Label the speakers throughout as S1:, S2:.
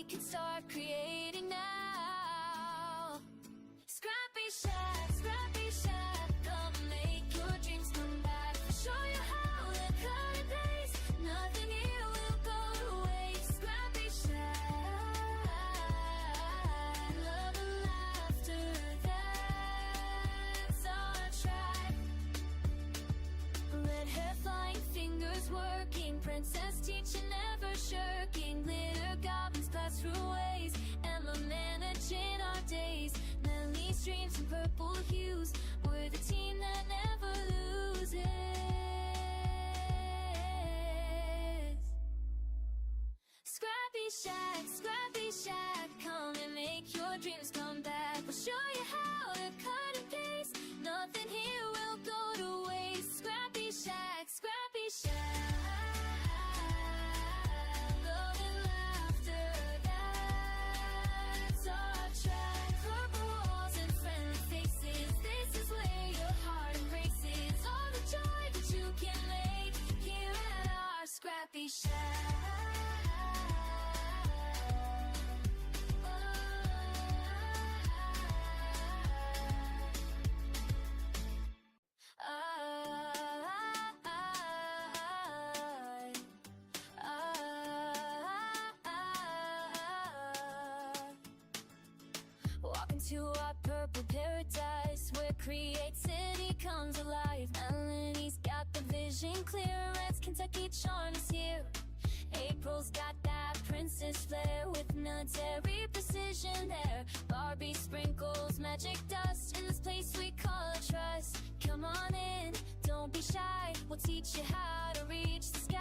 S1: we can start creating now. ScrappyShak, ScrappyShak, come make your dreams come back. We'll show you how to cut and paste, nothing here will go to waste. ScrappyShak, love and laughter, that's our tribe. Red hair flying, fingers working, princess teaching, never shirking, glitter goblins pass through ways, Emma managing our days, Melly's dreams and purple hues, we're the team that never loses. ScrappyShak, ScrappyShak, come and make your dreams come back. We'll show you how to cut and paste, nothing here will go to waste. ScrappyShak, ScrappyShak, love and laughter, that's our tribe. Purple walls and friendly faces, this is where your heart embraces all the joy that you can make here at our ScrappyShak. Walk into our purple paradise, where creativity comes alive. Melanie's got the vision clear, Red's Kentucky charm is here. April's got that princess flair, with military precision there. Barbie sprinkles magic dust in this place we call a trust. Come on in, don't be shy, we'll teach you how to reach the sky.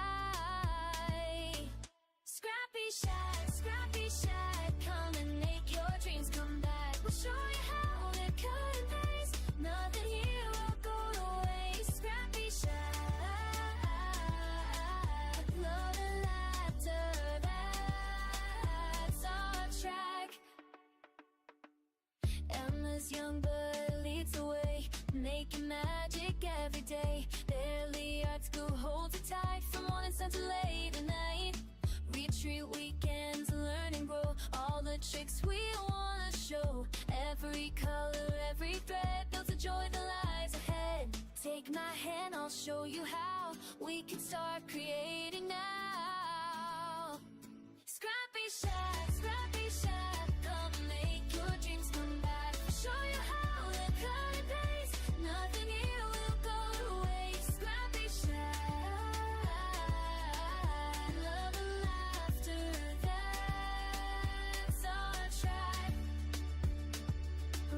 S1: ScrappyShak, ScrappyShak, come and make your dreams come back. We'll show you how to cut and paste, nothing here will go to waste. ScrappyShak, love and laughter, that's our track. Emma's young but leads the way, making magic every day. Barely art school holds it tight, from morning sun to late at night. Retreat weekends, learn and grow, all the tricks we wanna show. Every color, every thread builds a joy that lies ahead. Take my hand, I'll show you how we can start creating now. ScrappyShak, ScrappyShak, come make your dreams come back. We'll show you how to cut and paste, nothing here will go to waste. ScrappyShak, love and laughter, that's our tribe.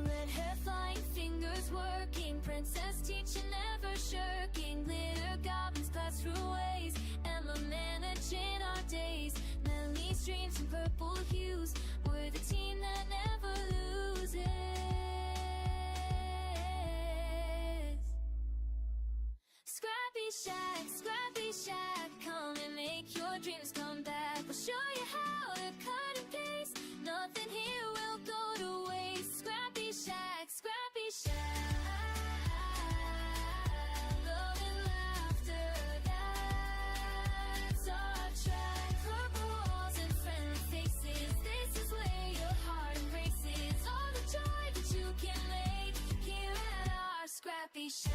S1: Red hair flying, fingers working, princess teaching, never shirking, glitter goblins pass through ways, Emma managing our days, Melly's dreams and purple hues, we're the team that never loses. ScrappyShak, ScrappyShak, come and make your dreams come back. We'll show you how to cut and paste, nothing here will go to waste. ScrappyShak, ScrappyShak, love and laughter, that's our tribe. Purple walls and friendly faces, this is where your heart embraces all the joy that you can make here at our ScrappyShak.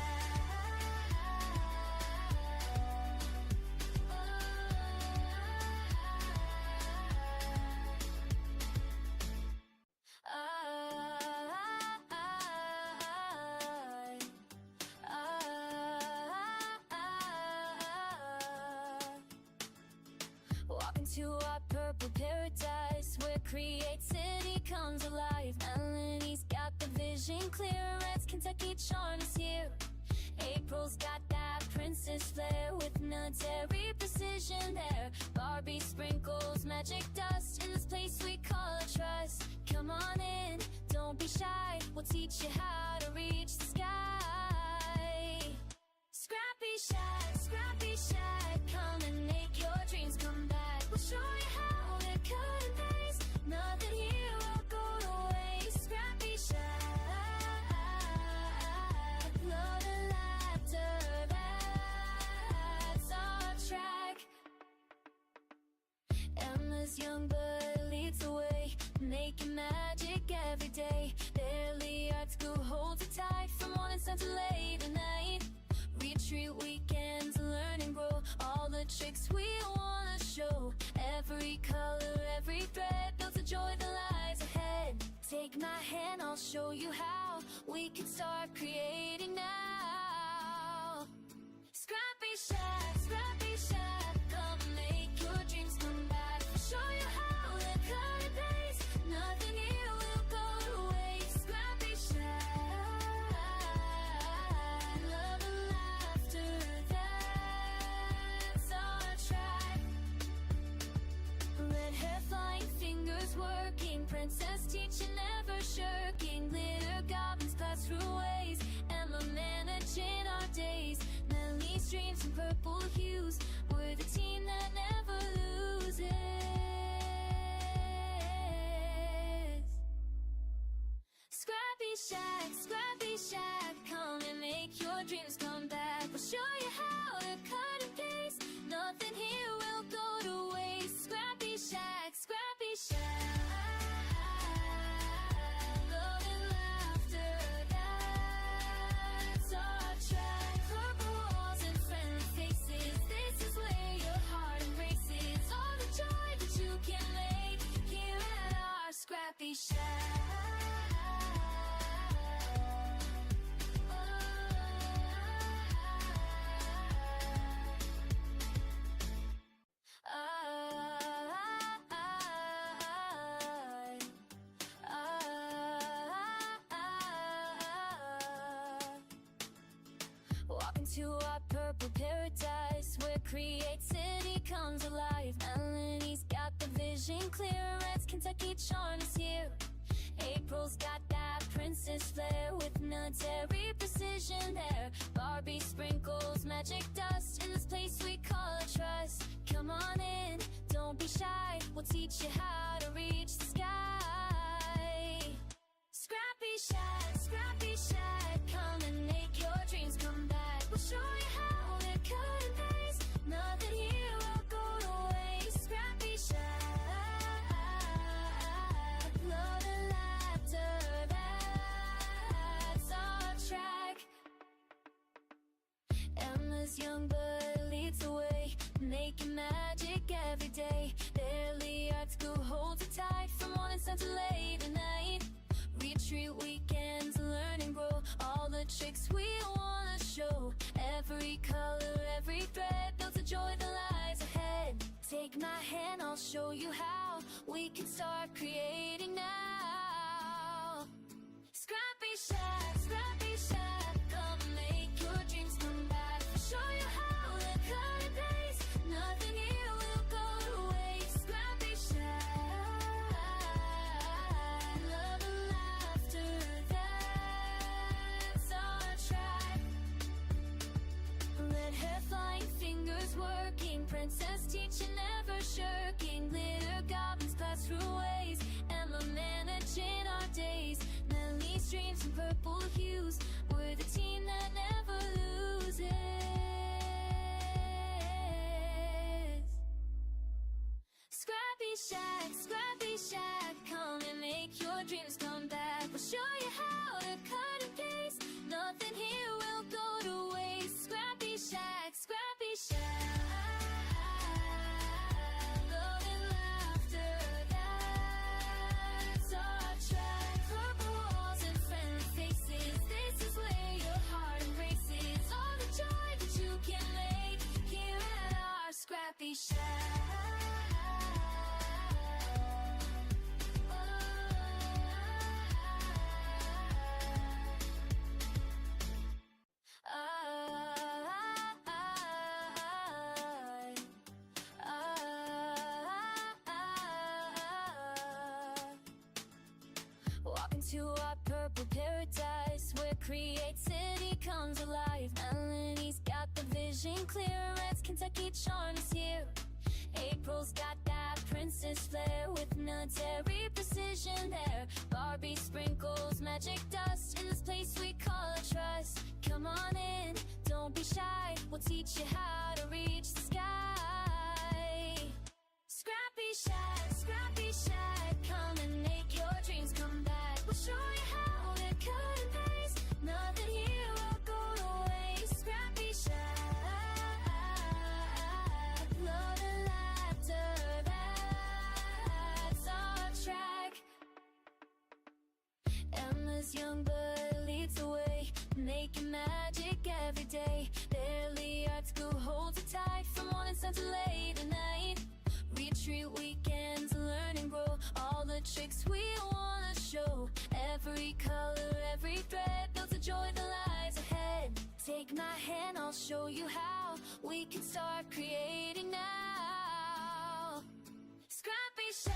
S1: Walk into our purple paradise, where creativity comes alive. Melanie's got the vision clear, Red's Kentucky charm is here. April's got that princess flair, with military precision there. Barbie sprinkles magic dust in this place we call a trust. Come on in, don't be shy, we'll teach you how to reach the sky. ScrappyShak, ScrappyShak, come and make your dreams come back. We'll show you how to cut and paste, nothing here will go to waste. ScrappyShak, love and laughter, that's our track. Emma's young but leads the way, making magic every day. Barely art school holds it tight from morning sun to late at night. Retreat weekends, learn and grow all the tricks we wanna show. Every color, every thread builds a joy that lies ahead. Take my hand, I'll show you how we can start creating now. ScrappyShak, ScrappyShak, come make your dreams come back. Show you how to cut and paste, nothing here will go to waste. ScrappyShak, love and laughter, that's our tribe. Red hair, flying fingers working, princess teaching, never shirking. Glitter goblins pass through ways, Emma managing our days. Melly's dreams and purple hues, we're the team that never loses. ScrappyShak, ScrappyShak, come and make your dreams come back. We'll show you how to cut and paste, nothing here will go to waste. ScrappyShak, ScrappyShak, love and laughter, that's our tribe. Purple walls and friendly faces, this is where your heart embraces. All the joy that you can make here at our ScrappyShak. Walk into our purple paradise, where creativity comes alive. Melanie's got the vision clear, Red's Kentucky charm is here. April's got that princess flair, with military precision there. Barbie sprinkles magic dust in this place we call a trust. Come on in, don't be shy, we'll teach you how to reach the sky. ScrappyShak, ScrappyShak, come and make your dreams come back. We'll show you how to cut and paste, nothing here will go to waste. ScrappyShak, love and laughter, that's our track. Emma's young but leads the way, making magic every day. Barely art school holds it tight from morning sun to late at night. Retreat weekends, learn and grow all the tricks we wanna show. Every color, every thread builds a joy that lies ahead. Take my hand, I'll show you how we can start creating now. ScrappyShak, ScrappyShak, come make your dreams come back. Show you how to cut and paste, nothing here will go to waste. ScrappyShak, love and laughter, that's our tribe. Red hair, flying fingers working, princess teaching, never shirking. Glitter goblins pass through ways, Emma managing our days. Melly's dreams and purple hues, we're the team that never loses. ScrappyShak, ScrappyShak, come and make your dreams come back. We'll show you how to cut and paste, nothing here will go to waste. ScrappyShak, ScrappyShak, love and laughter, that's our tribe. Purple walls and friendly faces, this is where your heart embraces. All the joy that you can make here at our ScrappyShak. Walk into our purple paradise, where creativity comes alive. Melanie's got the vision clear, Red's Kentucky charm is here. April's got that princess flair, with military precision there. Barbie sprinkles magic dust in this place we call a trust. Come on in, don't be shy, we'll teach you how to reach the sky. ScrappyShak, come and make your dreams come back. We'll show you how to cut and paste. Nothing here will go to waste. ScrappyShak, love and laughter, that's our track. Emma's young blood leads the way, making magic every day. Barely art school holds it tight, from morning sun to late at night. Retreat weekends, learn and grow, all the tricks we wanna show. Every color, every thread builds a joy that lies ahead. Take my hand, I'll show you how we can start creating now. ScrappyShak,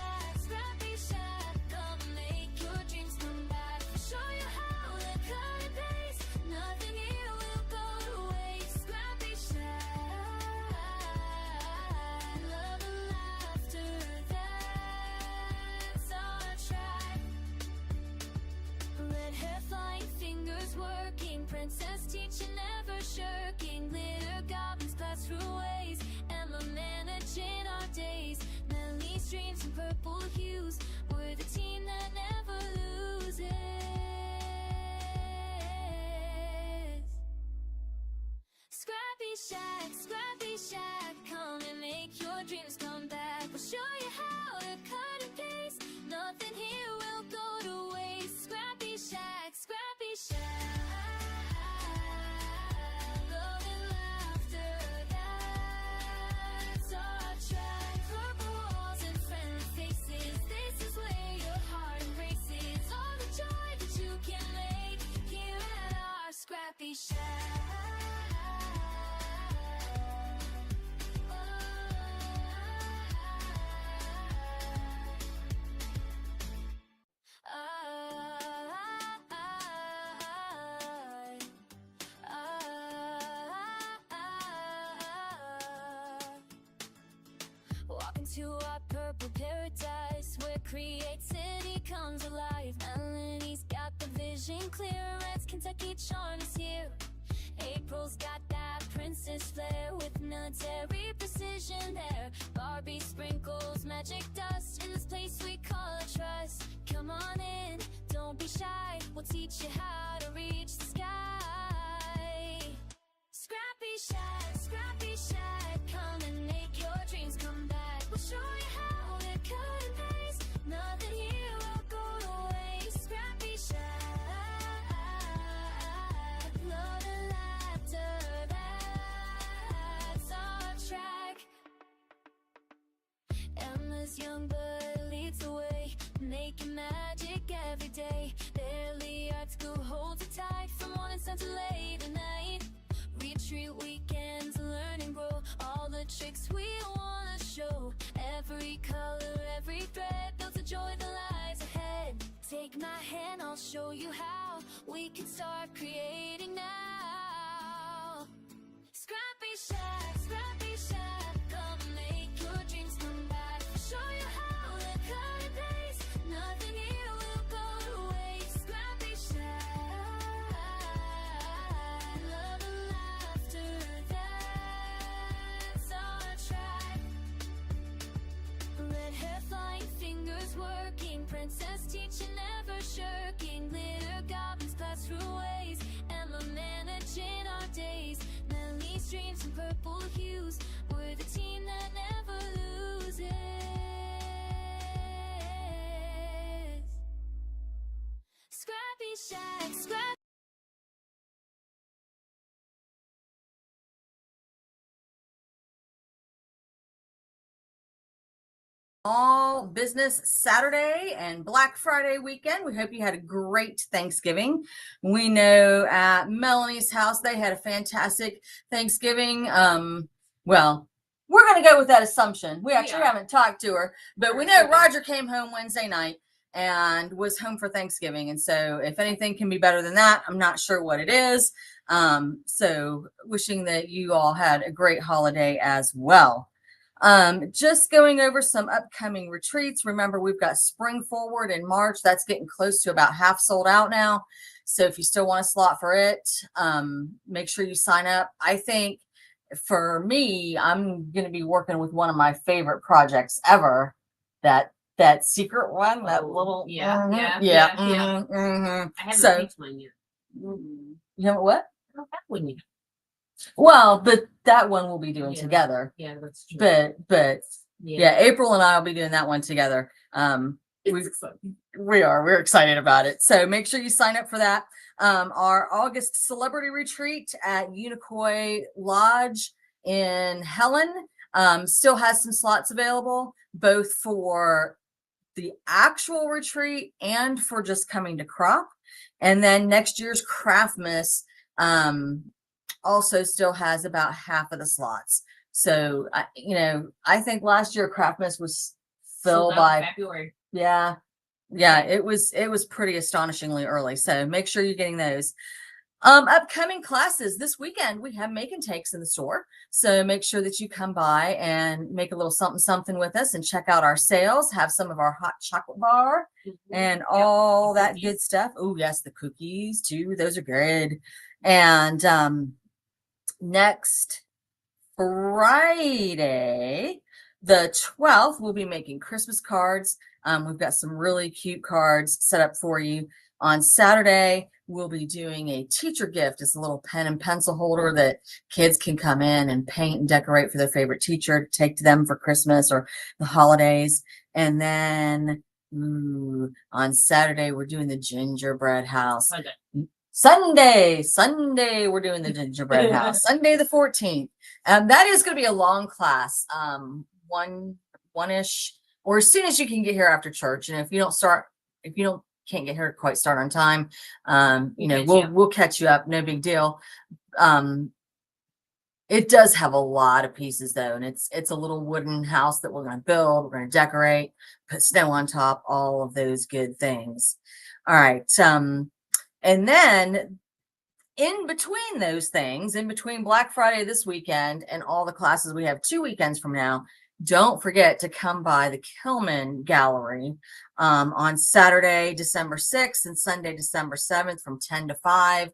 S1: come and make your dreams come back. We'll show you how to cut and paste. Nothing here will go to waste. ScrappyShak, love and laughter, that's our track. Red hair flying, fingers working, princess teaching, never shirking. Glitter goblins pass through ways, Emma managing our days. Melly's dreams and purple hues, we're the team that never loses. ScrappyShak, come and make your dreams come back. We'll show you how to cut and paste. Nothing here will go to waste. ScrappyShak, love and laughter, that's our track. Purple walls and friendly faces, this is where your heart embraces. All the joy that you can make here at our ScrappyShak. Walk into our purple paradise, where creativity comes alive. Melanie's got the vision clear, Red's Kentucky charm is here. April's got that princess flair, with military precision there. Barbie sprinkles magic dust in this place we call a trust. Come on in, don't be shy, we'll teach you how to reach the sky. ScrappyShak, come and make your dreams come back. We'll show you how to cut and paste. Nothing here will go to waste. ScrappyShak, love and laughter, that's our track. Emma's young blood leads the way, making magic every day. Barely art school holds it tight, from morning sun to late at night. Retreat weekends, learn and grow, all the tricks we wanna show. Every color, every thread builds a joy that lies ahead. Take my hand, I'll show you how we can start creating now. ScrappyShak, come and make your dreams come back. We'll show you how to cut and paste. Nothing here will go to waste. ScrappyShak, love and laughter, that's our track. Red hair flying, fingers working, princess teaching, never shirking. Glitter goblins pass through ways, Emma managing our days. Melly's dreams and purple hues, we're the team that never loses. ScrappyShak,
S2: All business Saturday and Black Friday weekend. We hope you had a great Thanksgiving. We know at Melanie's house they had a fantastic Thanksgiving. Well, we're going to go with that assumption. We actually haven't talked to her, but we know Roger came home Wednesday night and was home for Thanksgiving. And so if anything can be better than that, I'm not sure what it is. So wishing that you all had a great holiday as well. Just going over some upcoming retreats. Remember, we've got Spring Forward in March. That's getting close to about half sold out now. So if you still want a slot for it, make sure you sign up. I think for me, I'm going to be working with one of my favorite projects ever. that secret one, that little
S3: yeah.
S2: mhm.
S3: I haven't
S2: So
S3: picked mine yet.
S2: you know what?
S3: I don't have one yet.
S2: Well, but that one we'll be doing
S3: Yeah.
S2: together.
S3: Yeah, that's true.
S2: But
S3: yeah,
S2: April and I will be doing that one together. We're excited about it. So make sure you sign up for that. Our August celebrity retreat at Unicoi Lodge in Helen still has some slots available, both for the actual retreat and for just coming to crop. And then next year's Craftmas also still has about half of the slots. So I think last year Craftmas was filled by
S3: February.
S2: yeah, it was pretty astonishingly early. So make sure you're getting those. Upcoming classes this weekend, we have make and takes in the store. So make sure that you come by and make a little something with us and check out our sales, have some of our hot chocolate bar and all that good stuff. Oh, yes, the cookies too. Those are good. And next Friday, the 12th, we'll be making Christmas cards. We've got some really cute cards set up for you. On Saturday, we'll be doing a teacher gift. It's a little pen and pencil holder that kids can come in and paint and decorate for their favorite teacher to take to them for Christmas or the holidays. And then on Saturday, we're doing the gingerbread house. Sunday, we're doing the gingerbread house. Sunday the 14th. That is going to be a long class, one-ish, or as soon as you can get here after church. And if you can't get here quite start on time, we'll catch you up. No big deal. It does have a lot of pieces though, and it's a little wooden house that we're going to build. We're going to decorate, put snow on top, all of those good things. All right. And then in between those things, in between Black Friday this weekend and all the classes we have 2 weekends from now, don't forget to come by the Kilman Gallery on Saturday, December 6th and Sunday, December 7th from 10 to 5.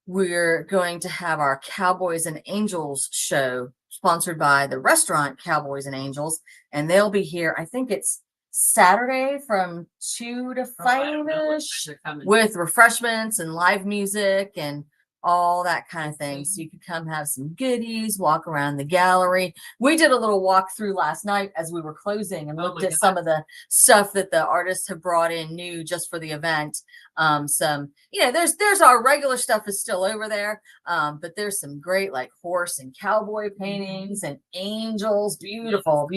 S2: We're going to have our Cowboys and Angels show sponsored by the restaurant Cowboys and Angels, and they'll be here. I think it's Saturday from 2 to 5-ish with refreshments and live music and all that kind of thing. So you could come have some goodies, walk around the gallery. We did a little walk through last night as we were closing and looked at some of the stuff that the artists have brought in new just for the event. There's our regular stuff is still over there, but there's some great like horse and cowboy paintings and angels. Beautiful.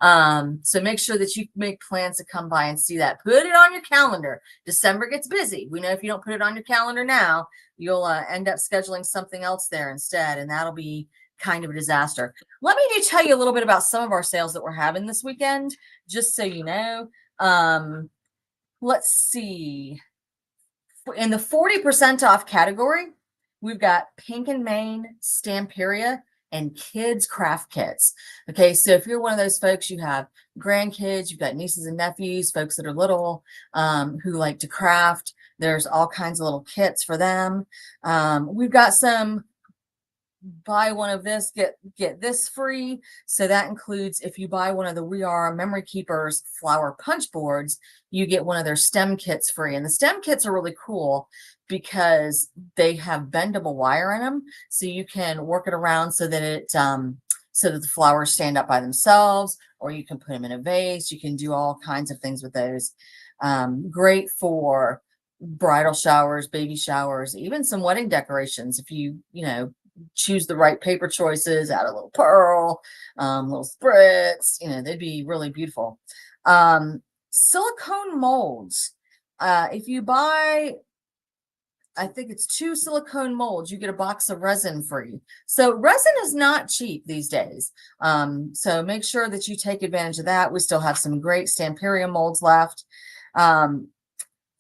S2: So make sure that you make plans to come by and see that. Put it on your calendar. December gets busy. We know if you don't put it on your calendar now, you'll end up scheduling something else there instead, and that'll be kind of a disaster. Let me tell you a little bit about some of our sales that we're having this weekend, just so you know. Let's see. In the 40% off category, we've got Pink and Main, Stamperia, and kids craft kits. Okay, so if you're one of those folks, you have grandkids, you've got nieces and nephews, folks that are little, who like to craft, there's all kinds of little kits for them. We've got some buy one of this, get this free. So that includes if you buy one of the We Are Memory Keepers flower punch boards, you get one of their stem kits free. And the stem kits are really cool because they have bendable wire in them, so you can work it around so that the flowers stand up by themselves, or you can put them in a vase. You can do all kinds of things with those. Great for bridal showers, baby showers, even some wedding decorations. If you choose the right paper choices, add a little pearl, little spritz, they'd be really beautiful. Silicone molds. If you buy, I think it's 2 silicone molds, you get a box of resin free. So resin is not cheap these days. So make sure that you take advantage of that. We still have some great Stamperia molds left.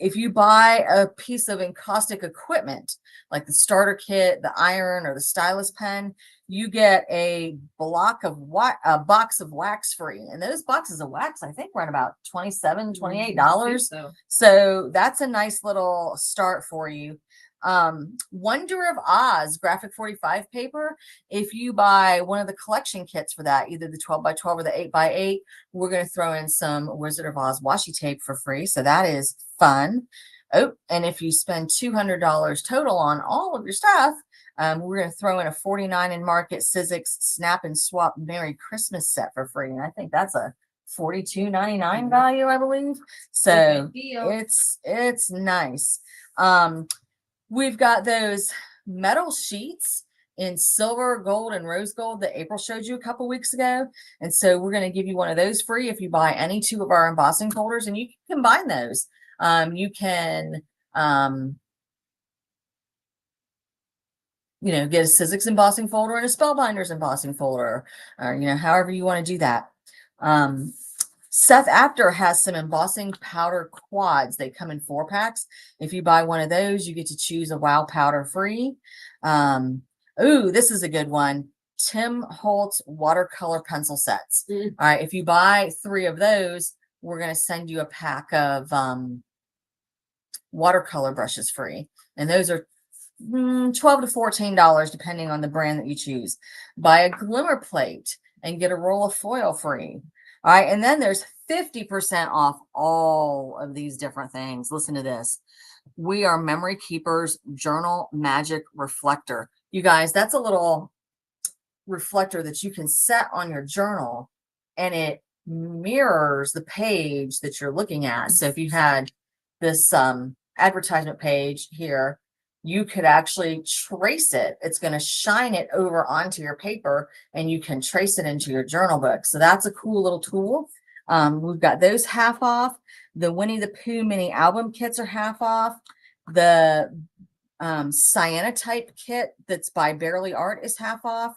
S2: If you buy a piece of encaustic equipment, like the starter kit, the iron, or the stylus pen, you get a box of wax free. And those boxes of wax, I think, run about $27, $28. So that's a nice little start for you. Wonder of Oz graphic 45 paper. If you buy one of the collection kits for that, either the 12 by 12 or the 8 by 8, we're going to throw in some Wizard of Oz washi tape for free. So that is fun. Oh, and if you spend $200 total on all of your stuff, we're going to throw in a 49 in Market Sizzix Snap and Swap Merry Christmas set for free. And I think that's a $42.99 value, I believe. So it's nice. We've got those metal sheets in silver, gold, and rose gold that April showed you a couple weeks ago. And so we're going to give you one of those free if you buy any 2 of our embossing folders, and you can combine those. You can, you know, get a Sizzix embossing folder and a Spellbinders embossing folder, or, you know, however you want to do that. Seth Apter has some embossing powder quads. They come in 4 packs. If you buy one of those, you get to choose a wow powder free. Ooh, this is a good one. Tim Holtz watercolor pencil sets. All right, if you buy 3 of those, we're going to send you a pack of watercolor brushes free. And those are $12 to $14 depending on the brand that you choose. Buy a glimmer plate and get a roll of foil free. All right, and then there's 50% off all of these different things. Listen to this. We are Memory Keepers Journal Magic Reflector. You guys, that's a little reflector that you can set on your journal, and it mirrors the page that you're looking at. So if you had this advertisement page here, you could actually trace it. It's going to shine it over onto your paper, and you can trace it into your journal book. So that's a cool little tool. We've got those half off. The Winnie the Pooh mini album kits are half off. The cyanotype kit that's by Barely Art is half off.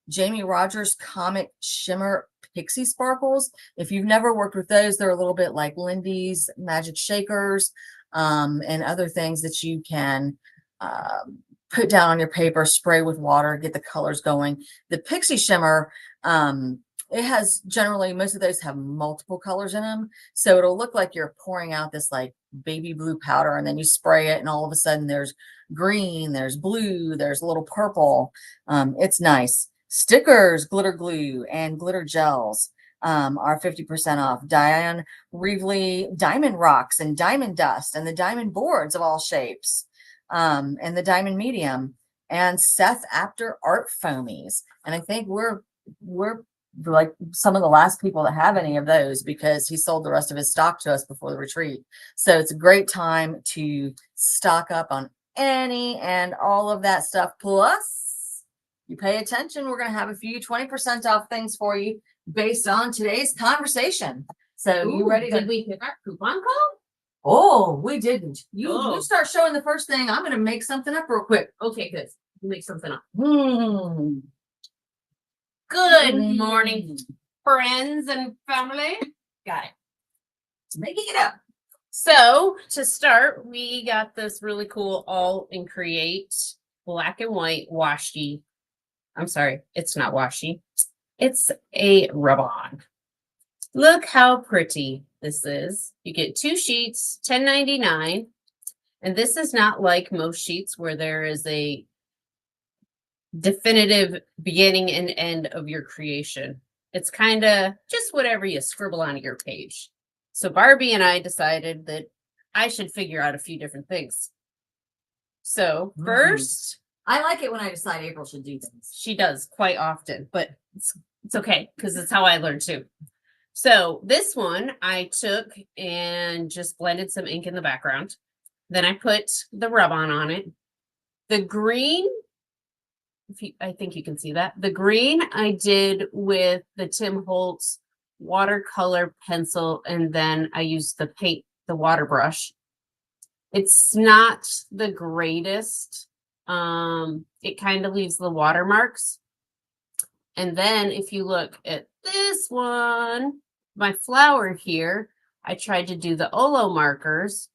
S2: Jamie Rogers Comic Shimmer Pixie Sparkles. If you've never worked with those, they're a little bit like Lindy's Magic Shakers and other things that you can put down on your paper, spray with water, get the colors going. The Pixie Shimmer, it has generally, most of those have multiple colors in them. So it'll look like you're pouring out this like baby blue powder, and then you spray it, and all of a sudden there's green, there's blue, there's a little purple. It's nice. Stickers, glitter glue, and glitter gels are 50% off. Diane Reevely Diamond Rocks and Diamond Dust and the Diamond Boards of all shapes. And the Diamond Medium, and Seth Apter Art Foamies. And I think we're like some of the last people that have any of those, because he sold the rest of his stock to us before the retreat. So it's a great time to stock up on any and all of that stuff. Plus, you pay attention, we're going to have a few 20% off things for you based on today's conversation. So you ready to...
S3: Did we pick our coupon code?
S2: Oh, we didn't. You start showing the first thing. I'm going to make something up real quick.
S3: Okay, good. Make something up.
S2: Good
S3: morning, friends and family. Got it.
S2: Making it up.
S3: So to start, we got this really cool All in Create black and white washi. I'm sorry, it's not washi. It's a rub-on. Look how pretty this is. You get 2 sheets, $10.99. And this is not like most sheets where there is a definitive beginning and end of your creation. It's kind of just whatever you scribble on your page. So Barbie and I decided that I should figure out a few different things. So first,
S2: I like it when I decide April should do things.
S3: She does quite often, but it's okay because it's how I learned too. So this one I took and just blended some ink in the background. Then I put the rub-on on it. The green, I think you can see that. The green I did with the Tim Holtz watercolor pencil, and then I used the water brush. It's not the greatest. It kind of leaves the watermarks. And then if you look at this one, my flower here, I tried to do the Olo markers,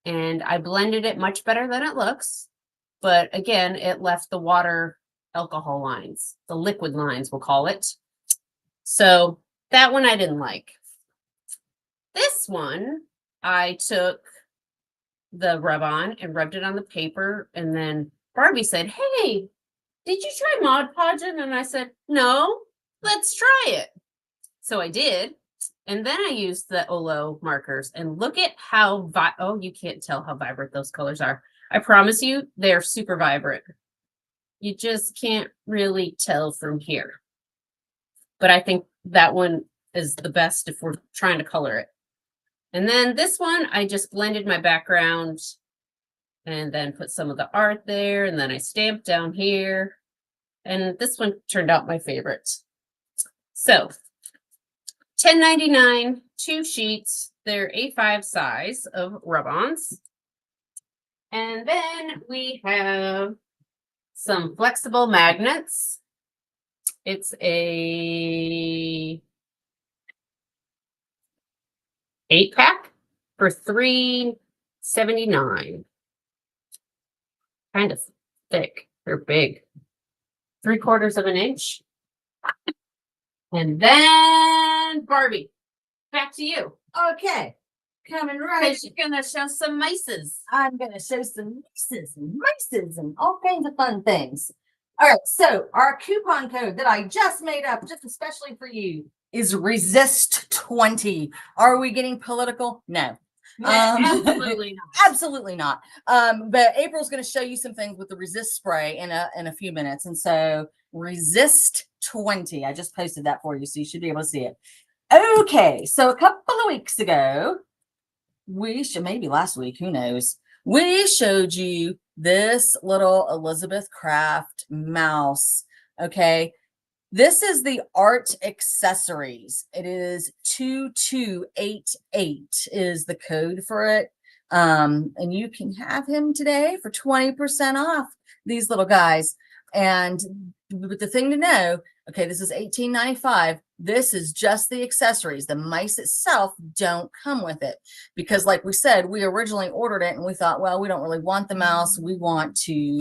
S3: and I blended it much better than it looks. But again, it left the water alcohol lines, the liquid lines, we'll call it. So that one I didn't like. This one, I took the rub-on and rubbed it on the paper. And then Barbie said, "Hey, did you try Mod Podging?" And I said, "No, let's try it." So I did. And then I used the Olo markers, and look at how, oh, you can't tell how vibrant those colors are. I promise you, they're super vibrant. You just can't really tell from here. But I think that one is the best if we're trying to color it. And then this one, I just blended my background and then put some of the art there. And then I stamped down here. And this one turned out my favorite. So $10.99, 2 sheets. They're A5 size of rub-ons. And then we have some flexible magnets. It's a 8-pack for $3.79. Kind of thick. They're big. 3/4 of an inch. And then Barbie, back to you.
S2: Okay, coming right.
S3: Because you're gonna show some mices.
S2: I'm going to show some mices and all kinds of fun things. All right, so our coupon code that I just made up, just especially for you, is resist20. Are we getting political? No.
S3: Absolutely not.
S2: Absolutely not. But April's going to show you some things with the resist spray in a few minutes. And so resist20. I just posted that for you, so you should be able to see it. Okay, so a couple of weeks ago, maybe last week, who knows, we showed you this little Elizabeth Craft mouse. Okay, this is the art accessories. It is 2288 is the code for it. And you can have him today for 20% off these little guys. But the thing to know, okay, this is $18.95. This is just the accessories. The mice itself don't come with it because, like we said, we originally ordered it and we thought, well, we don't really want the mouse. We want to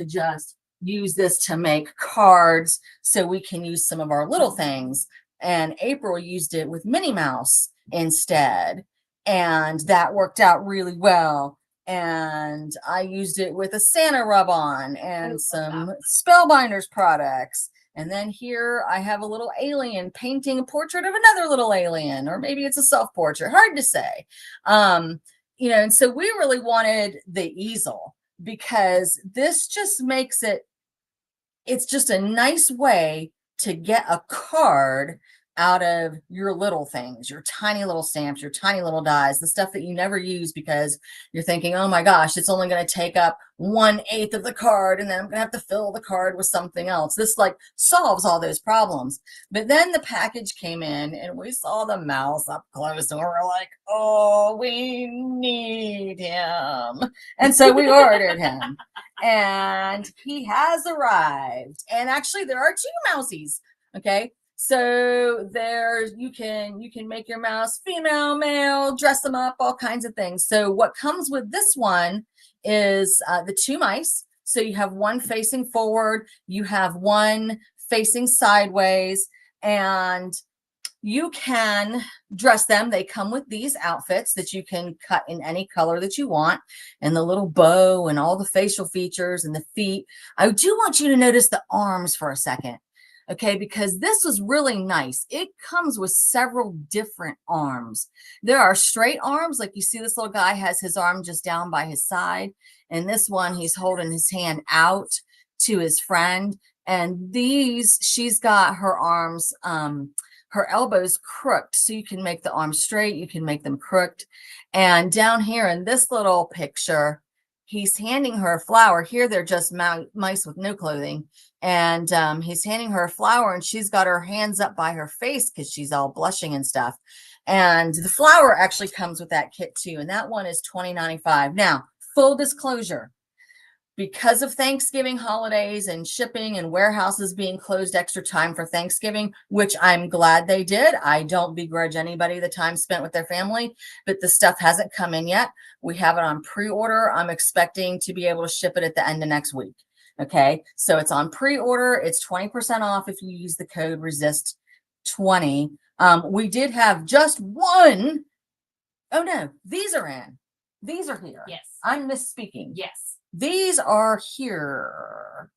S2: just use this to make cards so we can use some of our little things. And April used it with Minnie Mouse instead, and that worked out really well. And I used it with a Santa rub-on and some Spellbinders products. And then here I have a little alien painting a portrait of another little alien, or maybe it's a self-portrait, hard to say. And so we really wanted the easel because this just makes it's just a nice way to get a card out of your little things, your tiny little stamps, your tiny little dies, the stuff that you never use because you're thinking, oh my gosh, it's only going to take up 1/8 of the card and then I'm going to have to fill the card with something else. This like solves all those problems. But then the package came in and we saw the mouse up close and we were like, oh, we need him. And so we ordered him and he has arrived. And actually there are 2 mousies. Okay. So you can make your mouse female, male, dress them up, all kinds of things. So what comes with this one is the 2 mice. So you have one facing forward, you have one facing sideways, and you can dress them. They come with these outfits that you can cut in any color that you want, and the little bow and all the facial features and the feet. I do want you to notice the arms for a second. Okay, because this was really nice. It comes with several different arms. There are straight arms, like you see this little guy has his arm just down by his side. And this one, he's holding his hand out to his friend. And she's got her arms, her elbows crooked. So you can make the arms straight, you can make them crooked. And down here in this little picture, he's handing her a flower. Here, they're just mice with no clothing. And he's handing her a flower and she's got her hands up by her face because she's all blushing and stuff. And the flower actually comes with that kit too. And that one is $20.95. Now, full disclosure, because of Thanksgiving holidays and shipping and warehouses being closed extra time for Thanksgiving, which I'm glad they did. I don't begrudge anybody the time spent with their family, but the stuff hasn't come in yet. We have it on pre-order. I'm expecting to be able to ship it at the end of next week. Okay, so it's on pre-order. It's 20% off if you use the code resist20. We did have just one. Oh no, these are in. These are here.
S3: Yes.
S2: I'm misspeaking.
S3: Yes.
S2: These are here.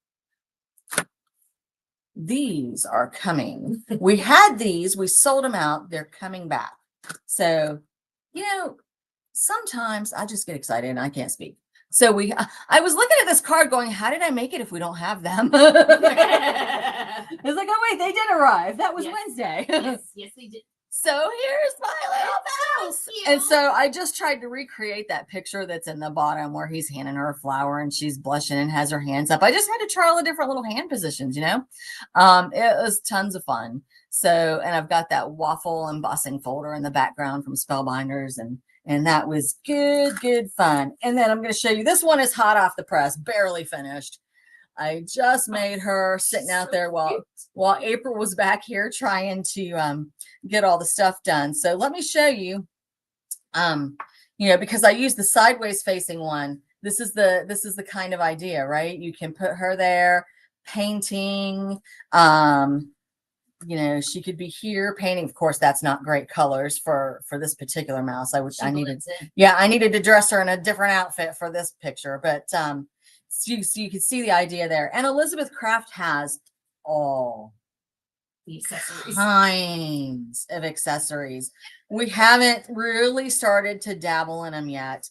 S2: These are coming. We had these, we sold them out. They're coming back. So, sometimes I just get excited and I can't speak. So I was looking at this card going, how did I make it if we don't have them? It's like, oh wait, they did arrive. That was Wednesday.
S3: Yes, they did.
S2: So here's my little mouse. And so I just tried to recreate that picture that's in the bottom where he's handing her a flower and she's blushing and has her hands up. I just had to try all the different little hand positions, It was tons of fun. So, and I've got that waffle embossing folder in the background from Spellbinders, and that was good fun. And then I'm going to show you, this one is hot off the press, barely finished. I just made her sitting out there while April was back here trying to get all the stuff done. So let me show you, because I used the sideways facing one. This is the kind of idea, right? You can put her there painting. She could be here painting. Of course, that's not great colors for this particular mouse. I needed to dress her in a different outfit for this picture, but so you can see the idea there. And Elizabeth Craft has all
S3: the accessories.
S2: Kinds of accessories. We haven't really started to dabble in them yet.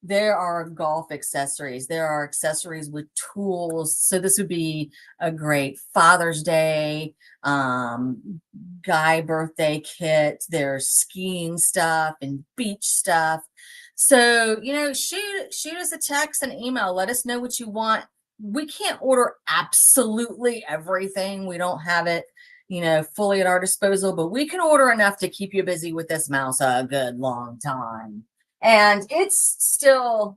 S2: There are golf accessories. There are accessories with tools. So this would be a great Father's Day, guy birthday kit. There's skiing stuff and beach stuff. So, shoot us a text and email. Let us know what you want. We can't order absolutely everything. We don't have it, fully at our disposal, but we can order enough to keep you busy with this mouse a good long time. And it's still,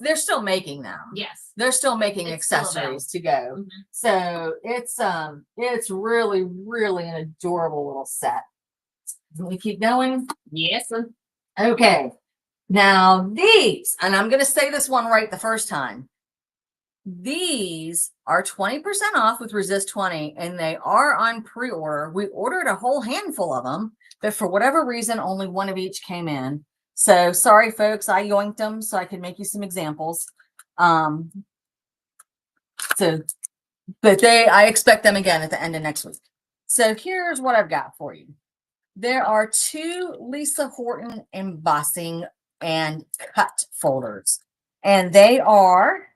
S2: they're still making them.
S3: Yes.
S2: They're still making accessories to go. Mm-hmm. So it's really, really an adorable little set. Can we keep going?
S3: Yes.
S2: Okay. Now these, and I'm going to say this one right the first time. These are 20% off with Resist 20, and they are on pre-order. We ordered a whole handful of them, but for whatever reason, only one of each came in. So sorry, folks, I yoinked them so I could make you some examples. I expect them again at the end of next week. So here's what I've got for you. There are 2 Lisa Horton embossing and cut folders, and they are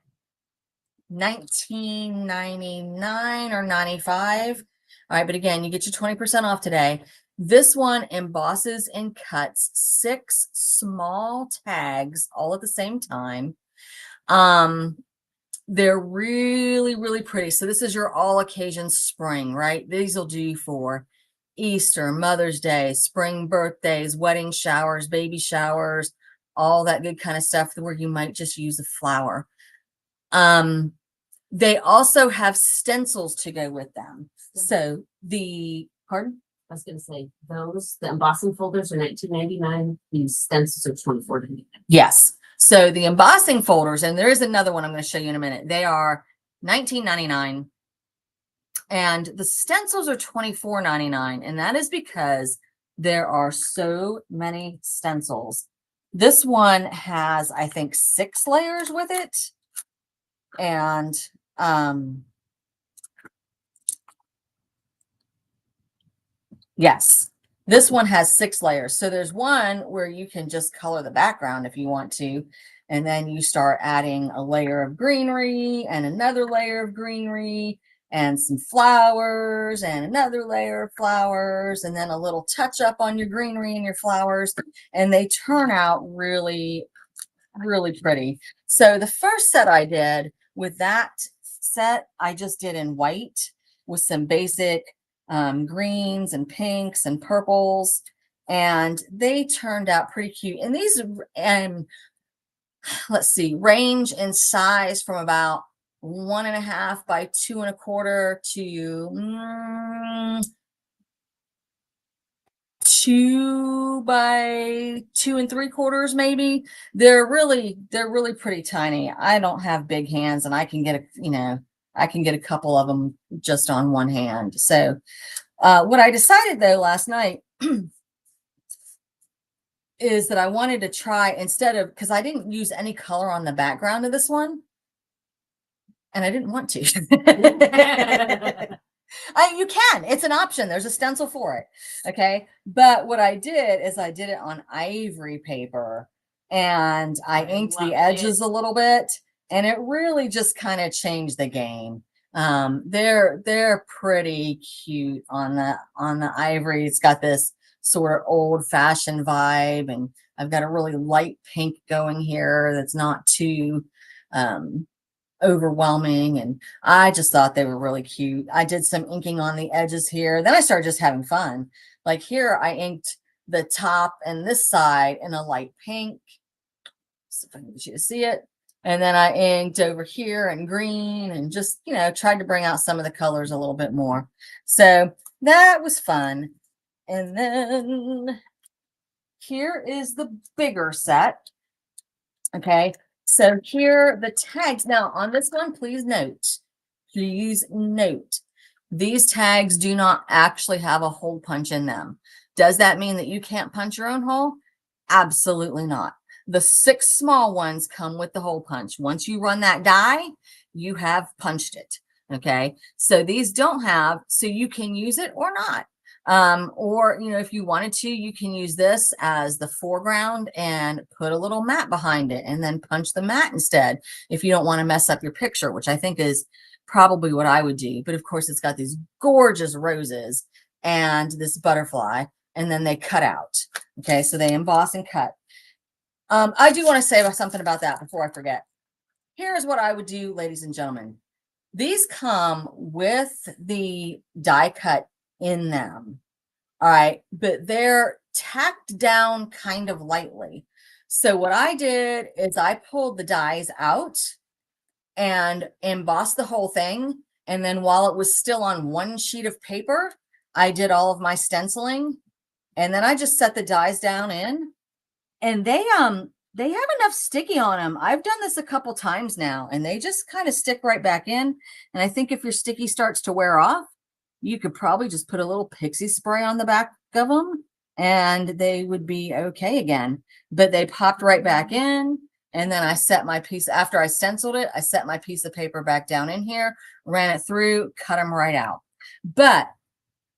S2: $19.99 or $95. All right, but again, you get your 20% off today. This one embosses and cuts 6 small tags all at the same time. They're really, really pretty. So this is your all occasion spring, right? These will do for Easter, Mother's Day, spring birthdays, wedding showers, baby showers, all that good kind of stuff where you might just use a flower. They also have stencils to go with them. So pardon?
S3: I was going to say the embossing folders are $19.99. These stencils are $24.99.
S2: Yes. So the embossing folders, and there is another one I'm going to show you in a minute. They are $19.99, and the stencils are $24.99, and that is because there are so many stencils. This one has, I think, 6 layers with it, and yes, this one has 6 layers. So there's one where you can just color the background if you want to, and then you start adding a layer of greenery and another layer of greenery and some flowers and another layer of flowers, and then a little touch up on your greenery and your flowers, and they turn out really, really pretty. So the first set I did with that set, I just did in white with some basic greens and pinks and purples, and they turned out pretty cute. And these let's see, range in size from about 1.5 by 2.25 to 2 by 2 3/4, maybe. They're really pretty tiny. I don't have big hands, and I can get a couple of them just on one hand. So what I decided though last night is that I wanted to try instead of, because I didn't use any color on the background of this one. And I didn't want to. You can, it's an option. There's a stencil for it. Okay. But what I did is I did it on ivory paper and I inked the edges a little bit, and it really just kind of changed the game. They're pretty cute on the ivory. It's got this sort of old fashioned vibe, and I've got a really light pink going here that's not too overwhelming, and I just thought they were really cute. I did some inking on the edges here. Then I started just having fun. Like here, I inked the top and this side in a light pink. See if I can get you to see it. And then I inked over here in green and just, you know, tried to bring out some of the colors a little bit more. So that was fun. And then here is the bigger set. Okay. So here the tags. Now on this one, please note, these tags do not actually have a hole punch in them. Does that mean that you can't punch your own hole? Absolutely not. The 6 small ones come with the hole punch. Once you run that die, you have punched it. Okay. So these don't have, so you can use it or not. Or, you know, if you wanted to, you can use this as the foreground and put a little mat behind it and then punch the mat instead if you don't want to mess up your picture, which I think is probably what I would do. But of course, it's got these gorgeous roses and this butterfly, and then they cut out. Okay, so they emboss and cut. I do want to say something about that before I forget. Here's what I would do, ladies and gentlemen. These come with the die cut in them. All right, but they're tacked down kind of lightly. So what I did is I pulled the dies out and embossed the whole thing. And then while it was still on one sheet of paper, I did all of my stenciling. And then I just set the dies down in, and they have enough sticky on them. I've done this a couple times now, and they just kind of stick right back in. And I think if your sticky starts to wear off, you could probably just put a little pixie spray on the back of them and they would be okay again. But they popped right back in. And then I set my piece, after I stenciled it, I set my piece of paper back down in here, ran it through, cut them right out. But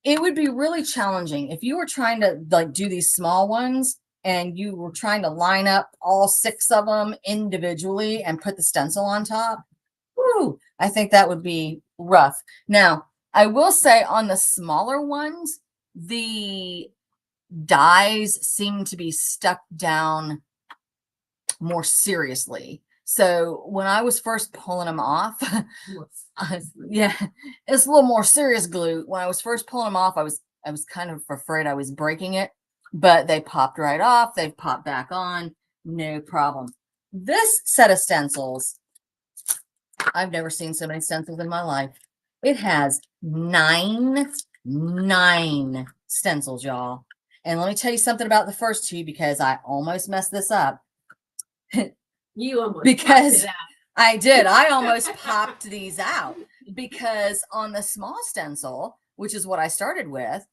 S2: it would be really challenging if you were trying to like do these small ones and you were trying to line up all 6 of them individually and put the stencil on top. Woo, I think that would be rough. Now, I will say on the smaller ones, the dies seem to be stuck down more seriously. So when I was first pulling them off, yeah, it's a little more serious glue. When I was first pulling them off, I was kind of afraid I was breaking it, but they popped right off. They've popped back on, no problem. This set of stencils, I've never seen so many stencils in my life. It has 9 stencils, y'all. And let me tell you something about the first 2 because I almost messed this up.
S3: You almost
S2: because I did. I almost popped these out because on the small stencil, which is what I started with,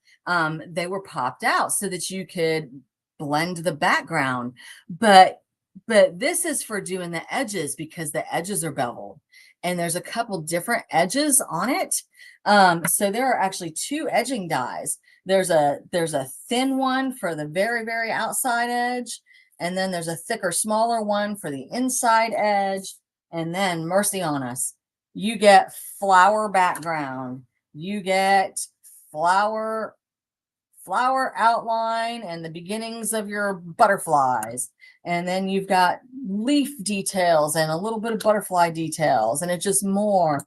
S2: they were popped out so that you could blend the background. But this is for doing the edges because the edges are beveled. And there's a couple different edges on it. So there are actually 2 edging dies. There's a thin one for the very, very outside edge. And then there's a thicker, smaller one for the inside edge. And then mercy on us, you get flower background. You get flower outline and the beginnings of your butterflies. And then you've got leaf details and a little bit of butterfly details, and it's just more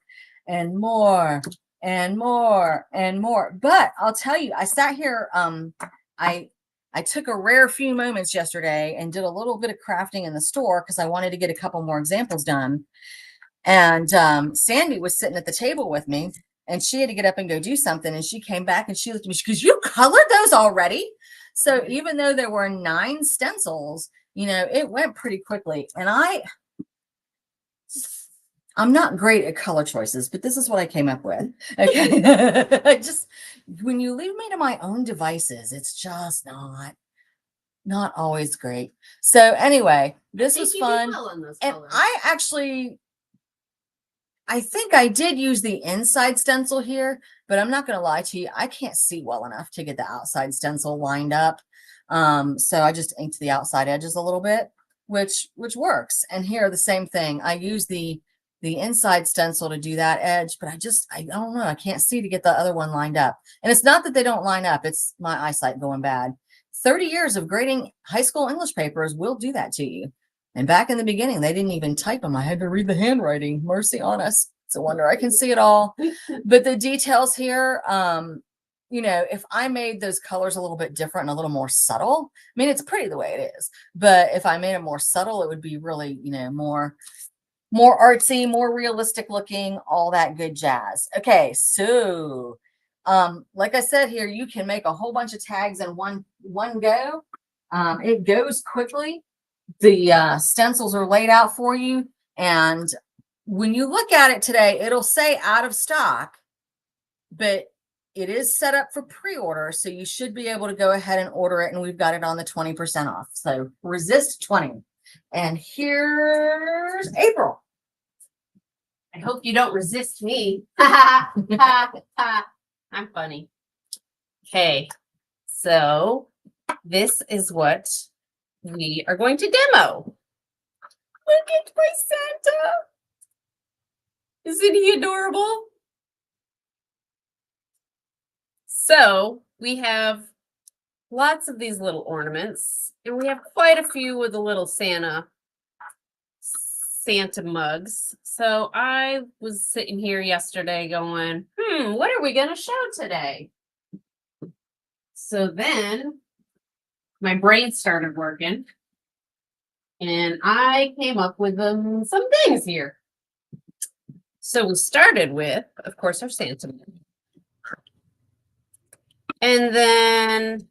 S2: and more and more and more. But I'll tell you, I sat here, I took a rare few moments yesterday and did a little bit of crafting in the store because I wanted to get a couple more examples done. And Sandy was sitting at the table with me, and she had to get up and go do something. And she came back and she looked at me, she goes, "You colored those already?" So even though there were 9 stencils, you know, it went pretty quickly. And I'm not great at color choices, but this is what I came up with. Okay. When you leave me to my own devices, it's just not not always great. So anyway, this
S3: think
S2: was
S3: you did
S2: fun.
S3: well on those
S2: And
S3: colors.
S2: I think I did use the inside stencil here, but I'm not going to lie to you. I can't see well enough to get the outside stencil lined up. So I just inked the outside edges a little bit, which works. And here, the same thing. I use the inside stencil to do that edge, but I don't know. I can't see to get the other one lined up. And it's not that they don't line up. It's my eyesight going bad. 30 years of grading high school English papers will do that to you. And back in the beginning, they didn't even type them. I had to read the handwriting. Mercy on us. It's a wonder I can see it all. But the details here, you know, if I made those colors a little bit different and a little more subtle, I mean, it's pretty the way it is. But if I made it more subtle, it would be really, you know, more artsy, more realistic looking, all that good jazz. Okay, so like I said here, you can make a whole bunch of tags in one go. It goes quickly. The stencils are laid out for you, and when you look at it today, it'll say out of stock, but it is set up for pre-order, so you should be able to go ahead and order it, and we've got it on the 20% off. So resist 20. And here's April.
S3: I hope you don't resist me. I'm funny. Okay, so this is what we are going to demo. Look at my Santa. Isn't he adorable? So we have lots of these little ornaments, and we have quite a few with the little Santa mugs. So I was sitting here yesterday going, what are we going to show today? So then my brain started working, and I came up with some things here. So we started with, of course, our Santa mug. And then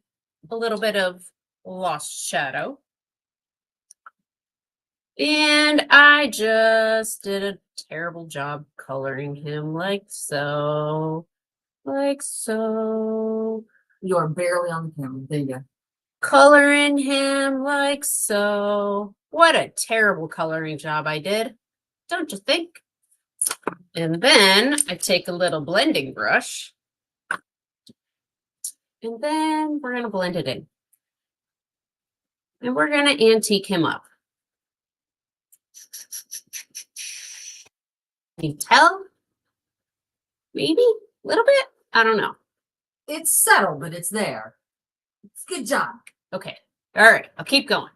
S3: a little bit of Lost Shadow. And I just did a terrible job coloring him like so. Like so.
S2: You're barely on the camera. There you go.
S3: Coloring him like so. What a terrible coloring job I did, don't you think? And then I take a little blending brush, and then we're going to blend it in. And we're going to antique him up. Can you tell? Maybe a little bit? I don't know.
S2: It's subtle, but it's there. It's good job.
S3: Okay. All right. I'll keep going.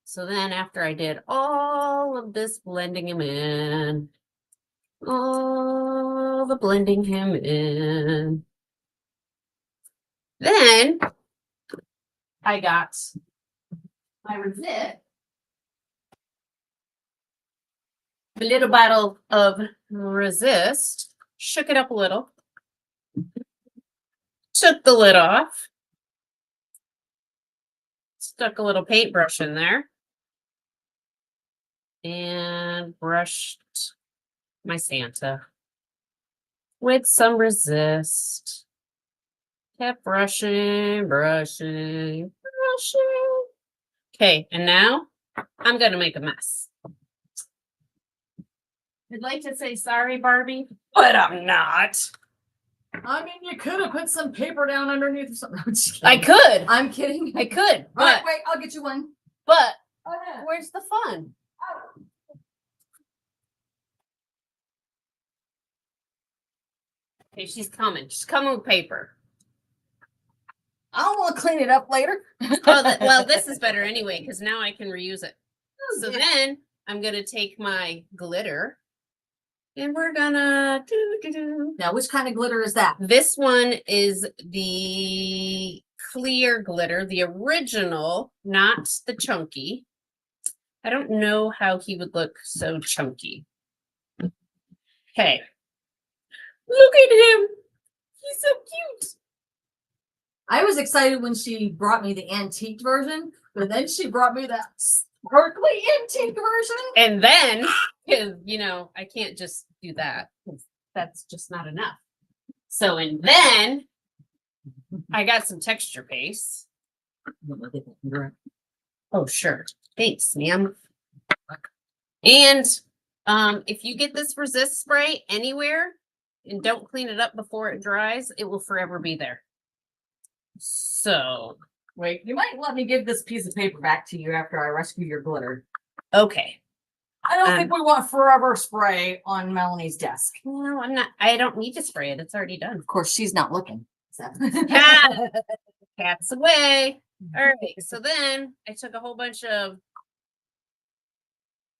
S3: So then after I did all of this blending him in, all the blending him in, then I got my resist, a little bottle of resist, shook it up a little, took the lid off, stuck a little paintbrush in there, and brushed my Santa with some resist. Kept brushing. Okay, and now I'm gonna make a mess. I'd like to say sorry, Barbie, but I'm not.
S2: I mean, you could have put some paper down underneath or something.
S3: I could.
S2: I'm kidding.
S3: I could,
S2: All right,
S3: but
S2: wait, I'll get you one.
S3: but
S2: Oh, no.
S3: where's the fun? Okay, she's coming. She's coming with paper.
S2: I don't want to clean it up later.
S3: Well, this is better anyway, because now I can reuse it. So
S2: yeah.
S3: then I'm gonna take my glitter, and we're gonna do.
S2: Now, which kind of glitter is that?
S3: This one is the clear glitter, the original, not the chunky. I don't know how he would look so chunky. Okay. Look at him. He's so cute.
S2: I was excited when she brought me the antique version, but then she brought me that sparkly antique version.
S3: And then, because, you know, I can't just do that. That's just not enough. So, and then I got some texture paste. Oh, sure. Thanks, ma'am. And if you get this resist spray anywhere and don't clean it up before it dries, it will forever be there. So,
S2: Wait, you might let me give this piece of paper back to you after I rescue your glitter.
S3: okay.
S2: I don't think we want forever spray on Melanie's desk.
S3: No, I don't need to spray it. It's already done.
S2: Of course, she's not looking. So.
S3: Cat's away. All right. So then I took a whole bunch of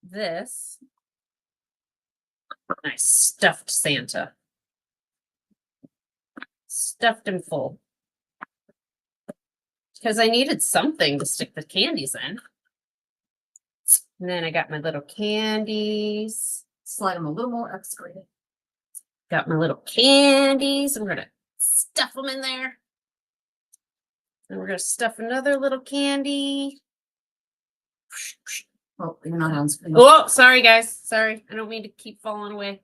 S3: this. I stuffed Santa. Stuffed him full. Because I needed something to stick the candies in. And then I got my little candies.
S2: Slide them a little more upscreen.
S3: Got my little candies. I'm going to stuff them in there. And we're going to stuff another little candy.
S2: Oh, you're not on screen.
S3: Oh, sorry, guys. Sorry. I don't mean to keep falling away.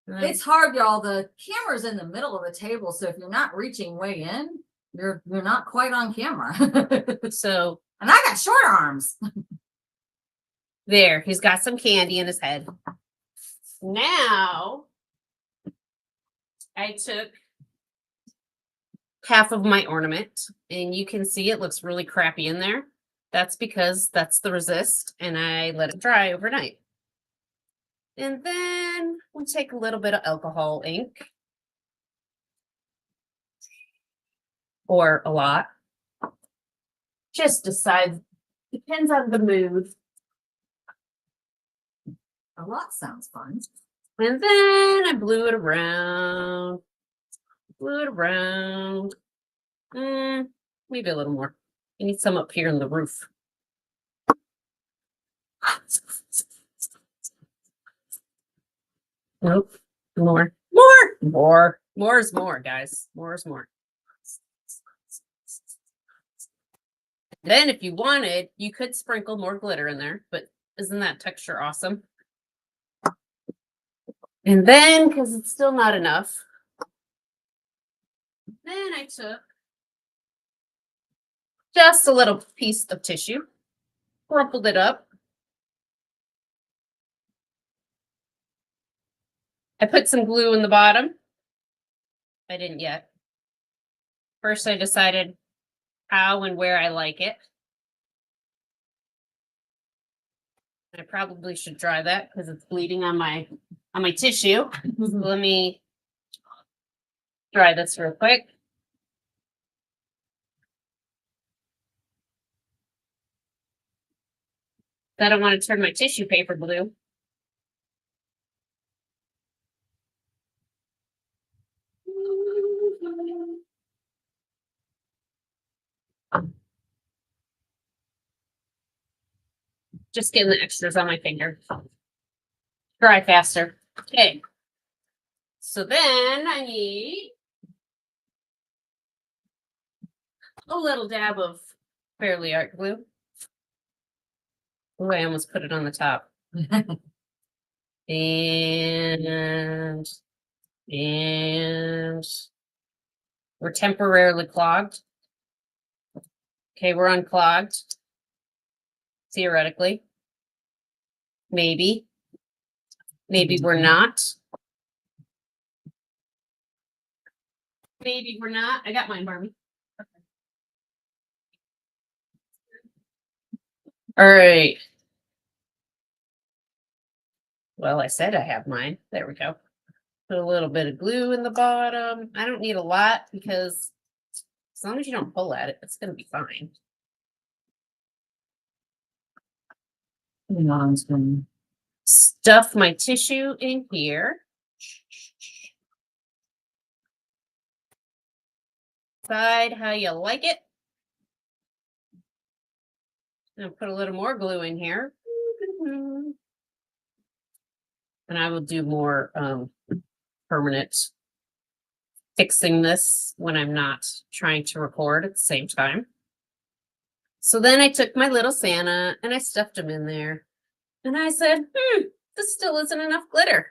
S2: It's hard, y'all. The camera's in the middle of the table, so if you're not reaching way in, you're not quite on camera.
S3: So,
S2: and I got short arms.
S3: there, he's got some candy in his head. Now, I took half of my ornament, and you can see it looks really crappy in there. That's because that's the resist, and I let it dry overnight. And then we'll take a little bit of alcohol ink. Or a lot. Just decide. Depends on the mood.
S2: A lot sounds fun.
S3: And then I blew it around. Blew it around. Maybe a little more. I need some up here in the roof. Nope. More. More is more, guys. More is more. Then if you wanted, you could sprinkle more glitter in there, but isn't that texture awesome? And then, because it's still not enough, then I took just a little piece of tissue, crumpled it up. I put some glue in the bottom. I didn't yet. First, I decided how and where I like it. I probably should dry that because it's bleeding on my tissue. So let me dry this real quick. I don't want to turn my tissue paper blue. Just getting the extras on my finger. Dry faster. Okay. So then I need a little dab of Fairly Art glue. Oh, I almost put it on the top. And we're temporarily clogged. Okay, we're unclogged. Theoretically. Maybe. Maybe we're not. Maybe we're not. I got mine, Barbie. Okay. All right. Well, I said I have mine. There we go. Put a little bit of glue in the bottom. I don't need a lot because as long as you don't pull at it, it's going to be fine. Stuff my tissue in here. Decide how you like it. And put a little more glue in here. And I will do more permanent fixing this when I'm not trying to record at the same time. So then I took my little Santa and I stuffed him in there. And I said, this still isn't enough glitter.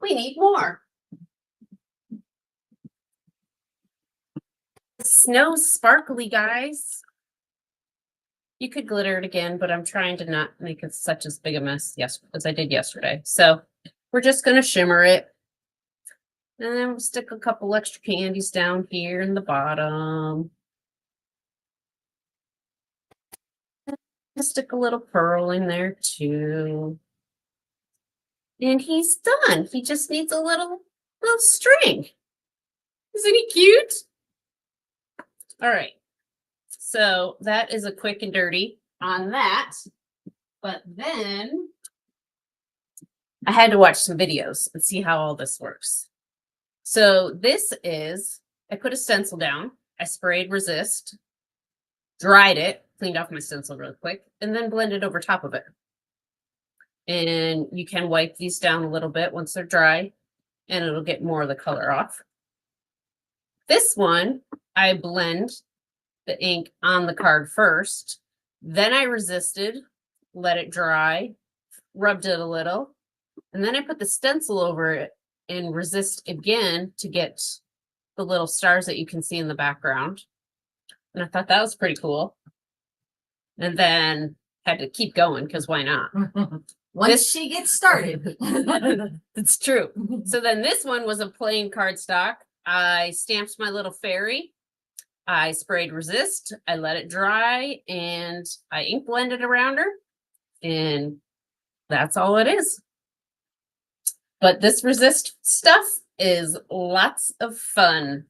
S3: We need more. Snow sparkly, guys. You could glitter it again, but I'm trying to not make it such as big a mess as I did yesterday. So we're just going to shimmer it. And then we'll stick a couple extra candies down here in the bottom. Stick a little pearl in there too. And he's done. He just needs a little string. Isn't he cute? All right. So that is a quick and dirty on that. But then I had to watch some videos and see how all this works. So this is, I put a stencil down. I sprayed resist, dried it, cleaned off my stencil real quick, and then blended over top of it. And you can wipe these down a little bit once they're dry, and it'll get more of the color off. This one, I blend the ink on the card first, then I resisted, let it dry, rubbed it a little, and then I put the stencil over it and resist again to get the little stars that you can see in the background. And I thought that was pretty cool. And then had to keep going because why not?
S2: Once she gets started.
S3: It's true. So then this one was a plain cardstock. I stamped my little fairy. I sprayed resist. I let it dry and I ink blended around her. And that's all it is. But this resist stuff is lots of fun.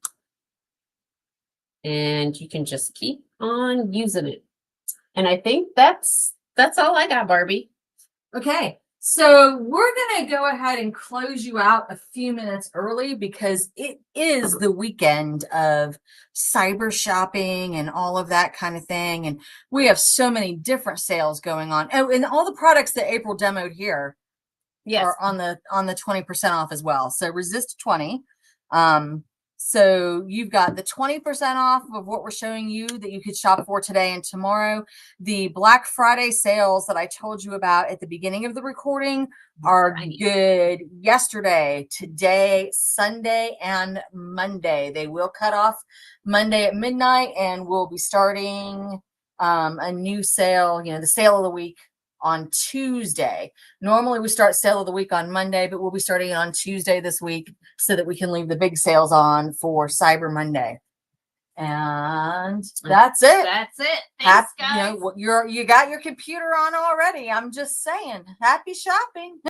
S3: And you can just keep on using it. And I think that's all I got, Barbie.
S2: Okay, so we're going to go ahead and close you out a few minutes early because it is the weekend of cyber shopping and all of that kind of thing. And we have so many different sales going on. Oh, and all the products that April demoed here are on the 20% off as well. So resist 20. So you've got the 20% off of what we're showing you that you could shop for today and tomorrow. The Black Friday sales that I told you about at the beginning of the recording are good yesterday, today, Sunday, and Monday. They will cut off Monday at midnight, and we'll be starting a new sale, the sale of the week on Tuesday. Normally we start sale of the week on Monday, but we'll be starting on Tuesday this week so that we can leave the big sales on for Cyber Monday. And that's it.
S3: That's it. Thanks, guys.
S2: You got your computer on already. I'm just saying, happy shopping.